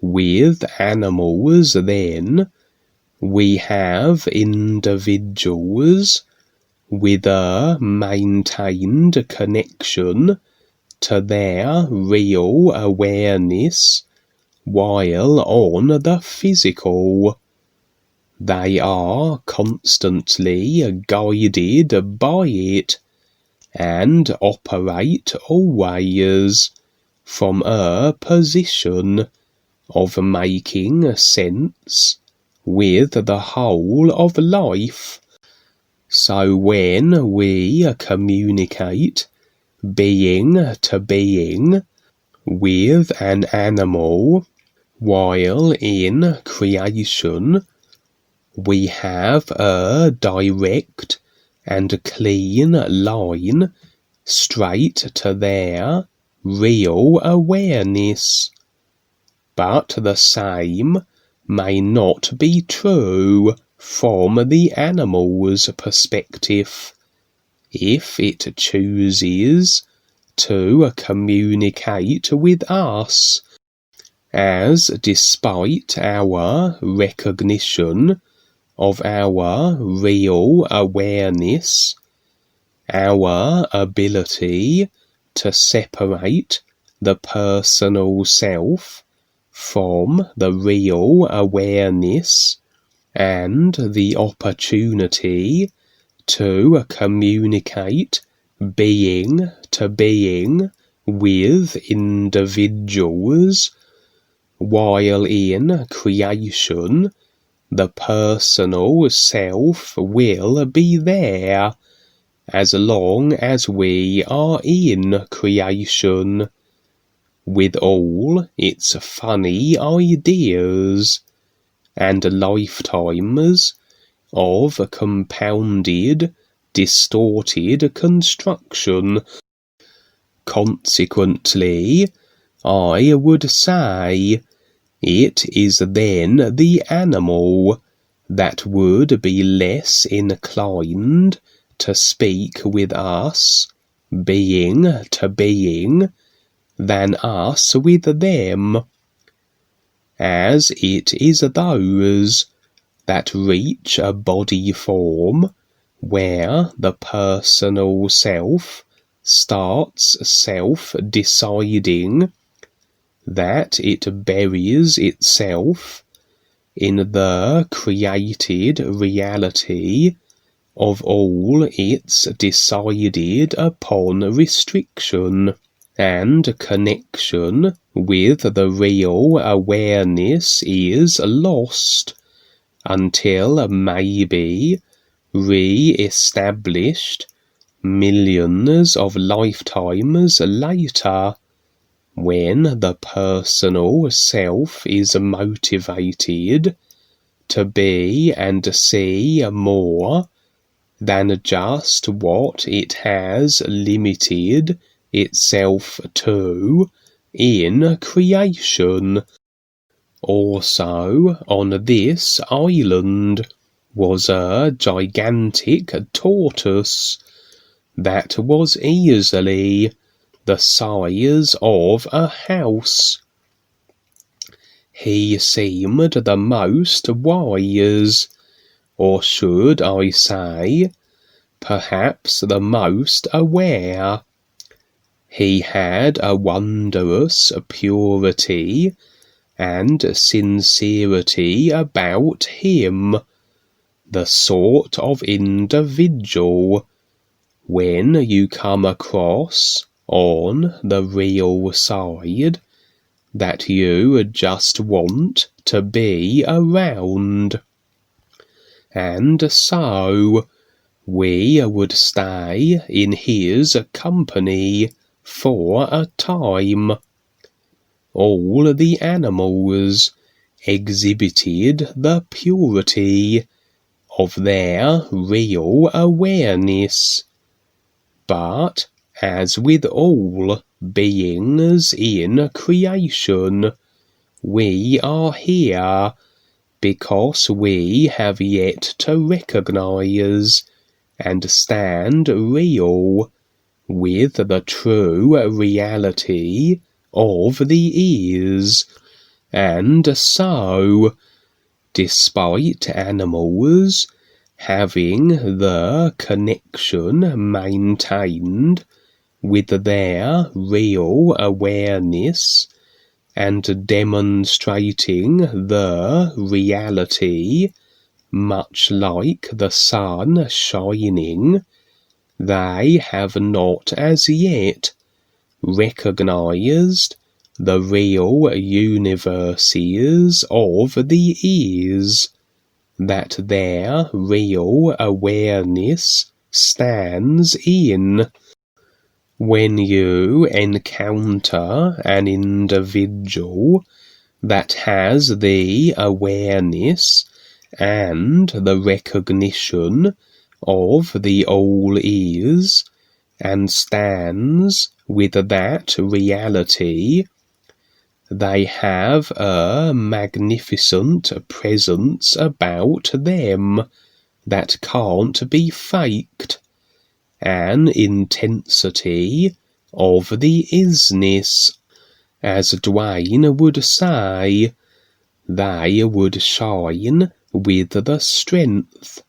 With animals, then, we have individuals with a maintained connection to their real awareness while on the physical. They are constantly guided by it and operate always from a position of making sense with the whole of life. So when we communicate being to being with an animal while in creation, we have a direct and clean line straight to their real awareness. But the same may not be true from the animal's perspective, if it chooses to communicate with us, as despite our recognition of our real awareness, our ability to separate the personal self from the real awareness, and the opportunity to communicate being to being with individuals while in creation, the personal self will be there as long as we are in creation, with all its funny ideas and lifetimes of compounded, distorted construction. Consequently, I would say, it is then the animal that would be less inclined to speak with us, being to being, than us with them, as it is those that reach a body form where the personal self starts self-deciding that it buries itself in the created reality of all its decided upon restriction and connection with the real awareness is lost, until maybe re-established millions of lifetimes later, when the personal self is motivated to be and see more than just what it has limited itself to in creation. Also, on this island was a gigantic tortoise that was easily the size of a house. He seemed the most wise, or should I say, perhaps the most aware. He had a wondrous purity and sincerity about him, the sort of individual, when you come across on the real side, that you just want to be around. And so we would stay in his company for a time. All the animals exhibited the purity of their real awareness, but as with all beings in creation, we are here because we have yet to recognize and stand real with the true reality of the is, and so, despite animals having the connection maintained with their real awareness and demonstrating the reality, much like the sun shining, they have not as yet recognized the real universes of the ears that their real awareness stands in. When you encounter an individual that has the awareness and the recognition of the all ears and stands with that reality, they have a magnificent presence about them that can't be faked, an intensity of the isness. As Duane would say, they would shine with the strength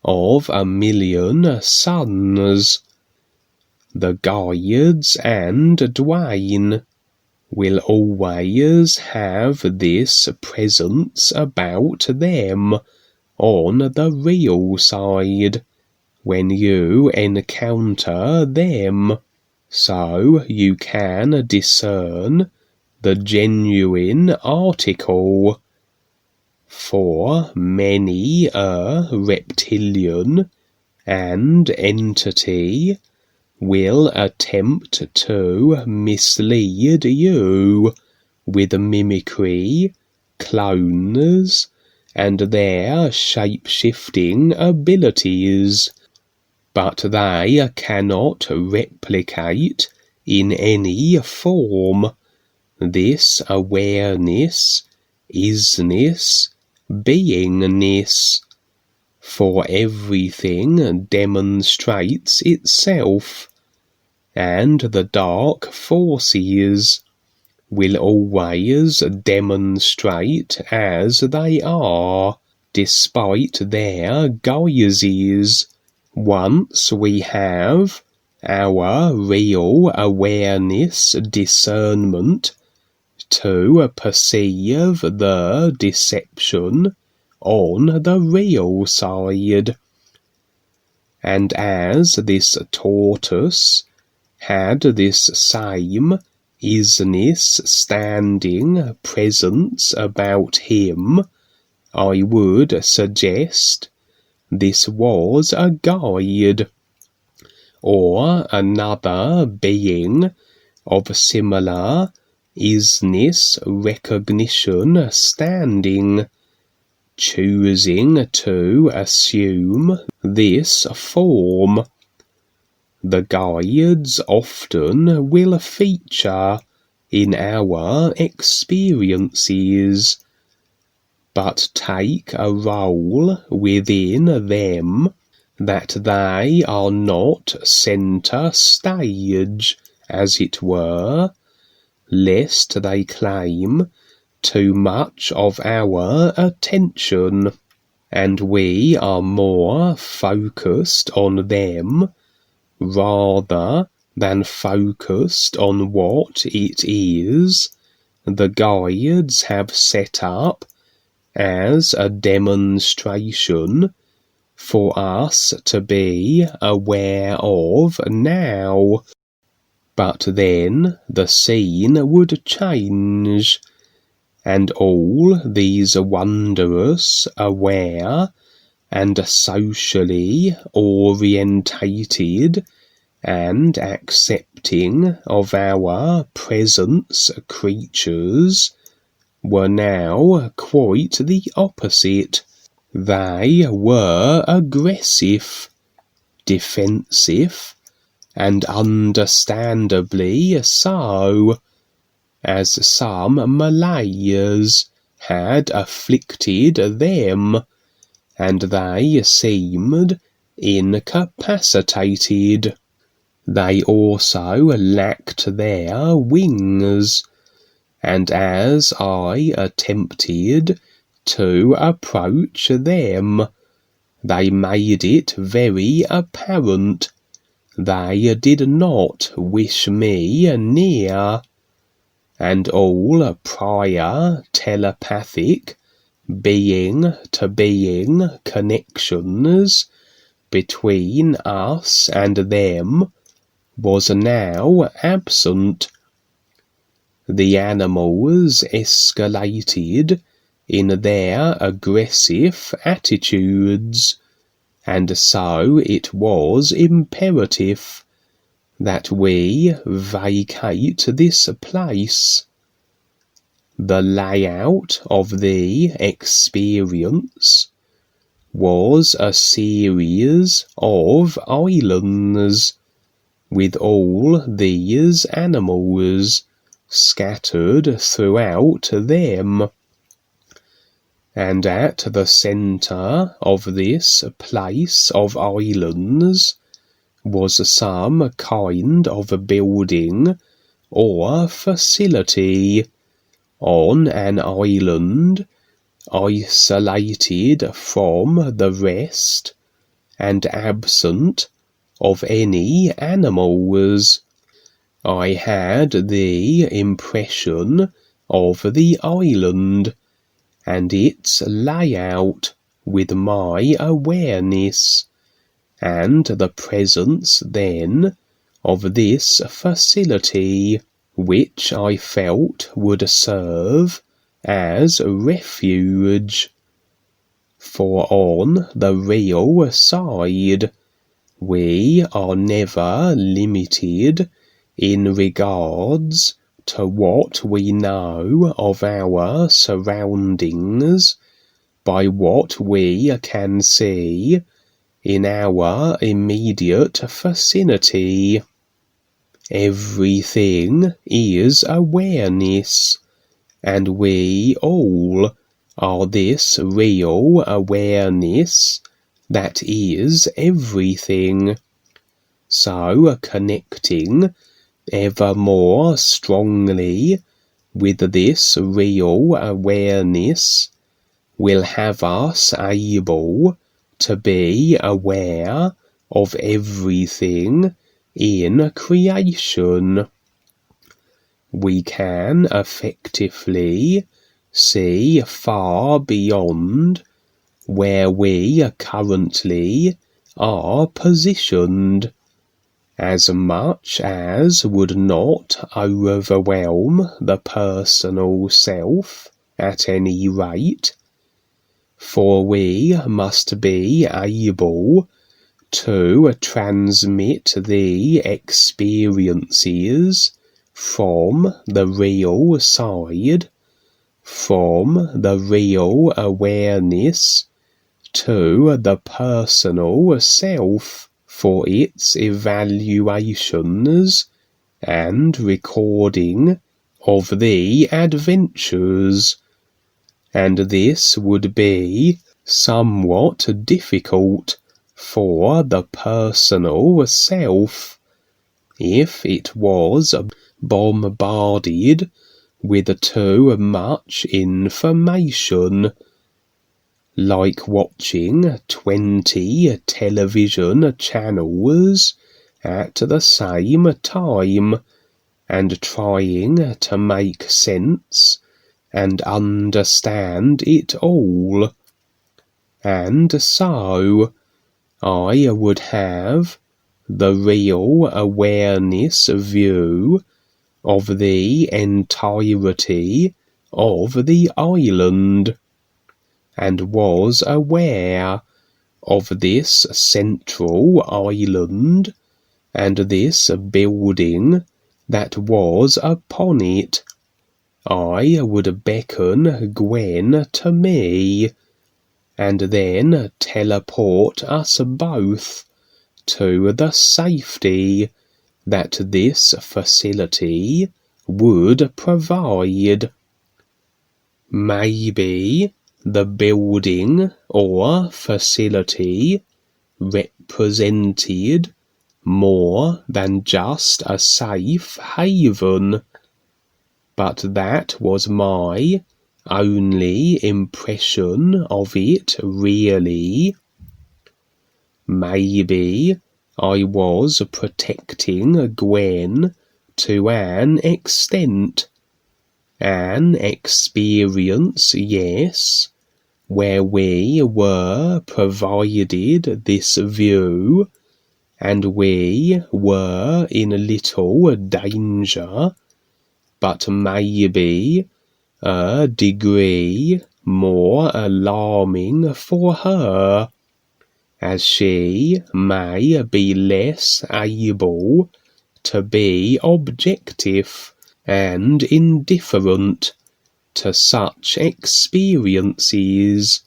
of 1,000,000 suns. The guides and Duane will always have this presence about them on the real side when you encounter them, so you can discern the genuine article. For many a reptilian and entity will attempt to mislead you with mimicry, clones, and their shape-shifting abilities, but they cannot replicate in any form this awareness, isness, beingness, for everything demonstrates itself, and the dark forces will always demonstrate as they are, despite their guises. Once we have our real awareness discernment to perceive the deception on the real side. And as this tortoise had this same isness standing presence about him, I would suggest this was a guide, or another being of similar isness recognition standing, choosing to assume this form. The guides often will feature in our experiences, but take a role within them that they are not center stage, as it were, lest they claim too much of our attention, and we are more focused on them rather than focused on what it is the guides have set up as a demonstration for us to be aware of now. But then the scene would change, and all these wondrous, aware, and socially orientated and accepting of our presence creatures were now quite the opposite. They were aggressive, defensive, and understandably so, as some Malays had afflicted them, and they seemed incapacitated. They also lacked their wings, and as I attempted to approach them, they made it very apparent they did not wish me near, and all prior telepathic being-to-being connections between us and them was now absent. The animals escalated in their aggressive attitudes, and so it was imperative that we vacate this place. The layout of the experience was a series of islands, with all these animals scattered throughout them, and at the centre of this place of islands was some kind of building or facility on an island, isolated from the rest and absent of any animals. I had the impression of the island and its layout with my awareness, and the presence then of this facility, which I felt would serve as refuge. For on the real side, we are never limited in regards to what we know of our surroundings by what we can see in our immediate vicinity. Everything is awareness, and we all are this real awareness that is everything. So connecting ever more strongly with this real awareness will have us able to be aware of everything in creation. We can effectively see far beyond where we currently are positioned, as much as would not overwhelm the personal self at any rate, for we must be able to transmit the experiences from the real side, from the real awareness to the personal self for its evaluations and recording of the adventures, and this would be somewhat difficult for the personal self if it was bombarded with too much information, like watching 20 television channels at the same time and trying to make sense and understand it all. And so I would have the real awareness view of the entirety of the island, and was aware of this central island and this building that was upon it. I would beckon Gwen to me, and then teleport us both to the safety that this facility would provide. Maybe the building or facility represented more than just a safe haven. but that was my only impression of it really. Maybe I was protecting Gwen to an extent. An experience, yes, where we were provided this view, and we were in little danger, but maybe a degree more alarming for her, as she may be less able to be objective and indifferent to such experiences,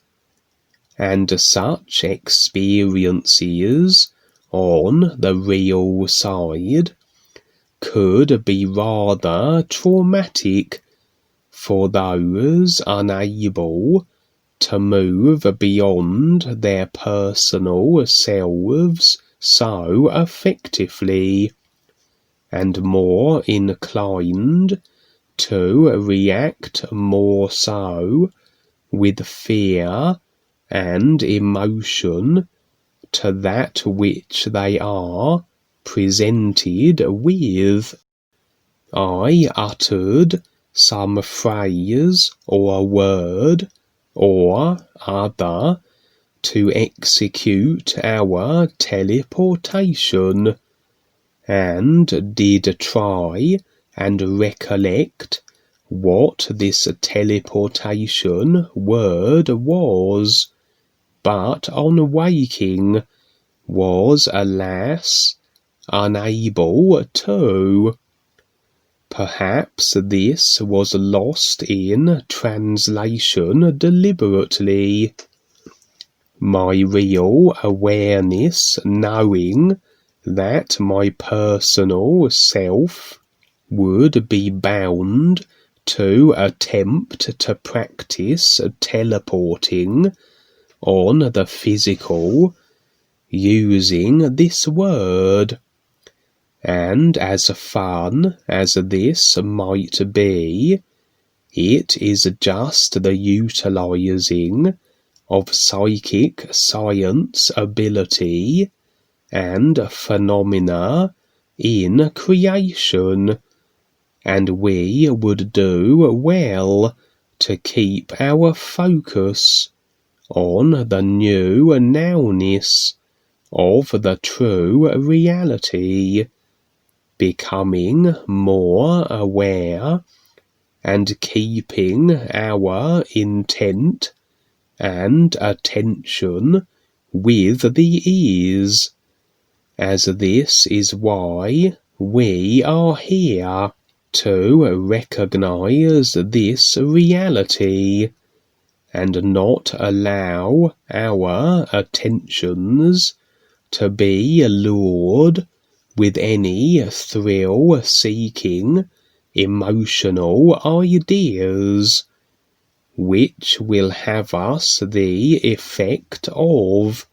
and such experiences on the real side could be rather traumatic for those unable to move beyond their personal selves so effectively, and more inclined to react more so with fear and emotion to that which they are presented with. I uttered some phrase or word or other to execute our teleportation, and did try and recollect what this teleportation word was, but on waking was, alas, unable to. Perhaps this was lost in translation deliberately. My real awareness knowing that my personal self would be bound to attempt to practice teleporting on the physical using this word, and as fun as this might be, it is just the utilizing of psychic science ability and phenomena in creation, and we would do well to keep our focus on the new nowness of the true reality, becoming more aware and keeping our intent and attention with the ease, as this is why we are here, to recognize this reality, and not allow our attentions to be lured with any thrill-seeking emotional ideas, which will have us the effect of,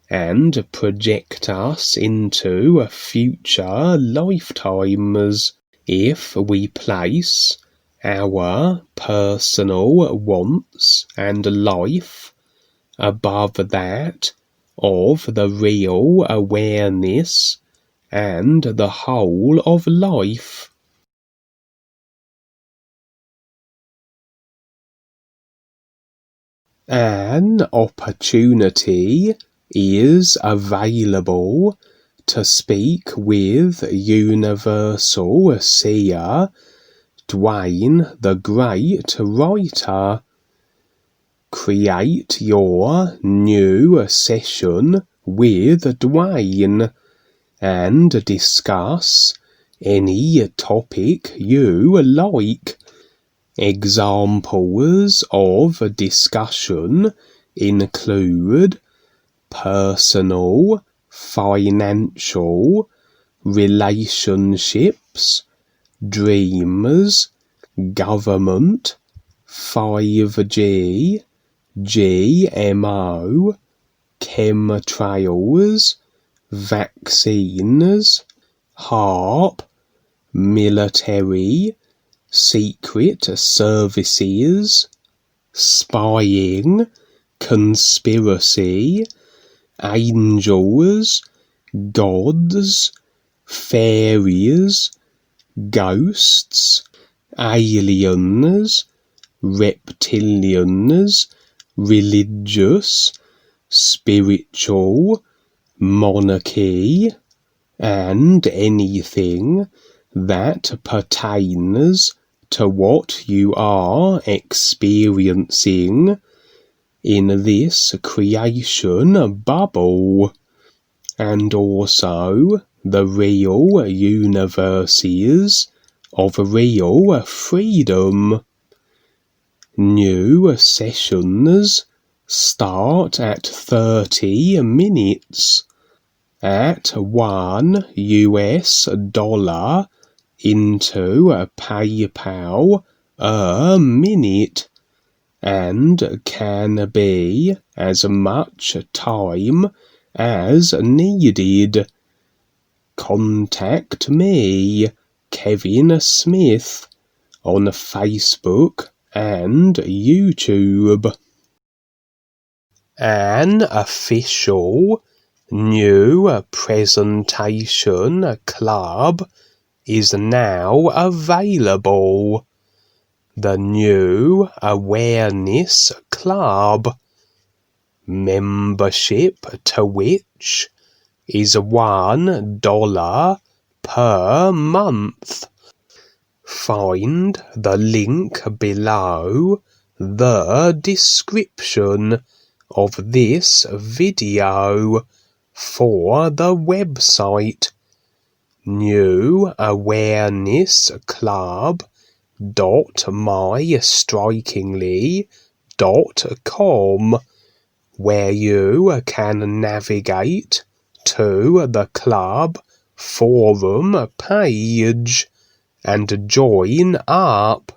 and project us into future lifetimes, if we place our personal wants and life above that of the real awareness and the whole of life. An opportunity is available to speak with Universal Seer Duane the Great Writer. Create your new session with Duane and discuss any topic you like. Examples of discussion include personal, financial, relationships, dreams, government, 5G, GMO, chemtrails, vaccines, HARP, military, secret services, spying, conspiracy, angels, gods, fairies, ghosts, aliens, reptilians, religious, spiritual, monarchy, and anything that pertains to what you are experiencing in this creation bubble, and also the real universes of real freedom. New sessions start at 30 minutes at $1 into PayPal a minute, and can be as much time as needed. Contact me, Kevin Smith, on Facebook and YouTube. An official new presentation club is now available. The New Awareness Club. Membership to which is $1 per month. Find the link below the description of this video for the website newawarenessclub.mystrikingly.com, where you can navigate to the club forum page and join up.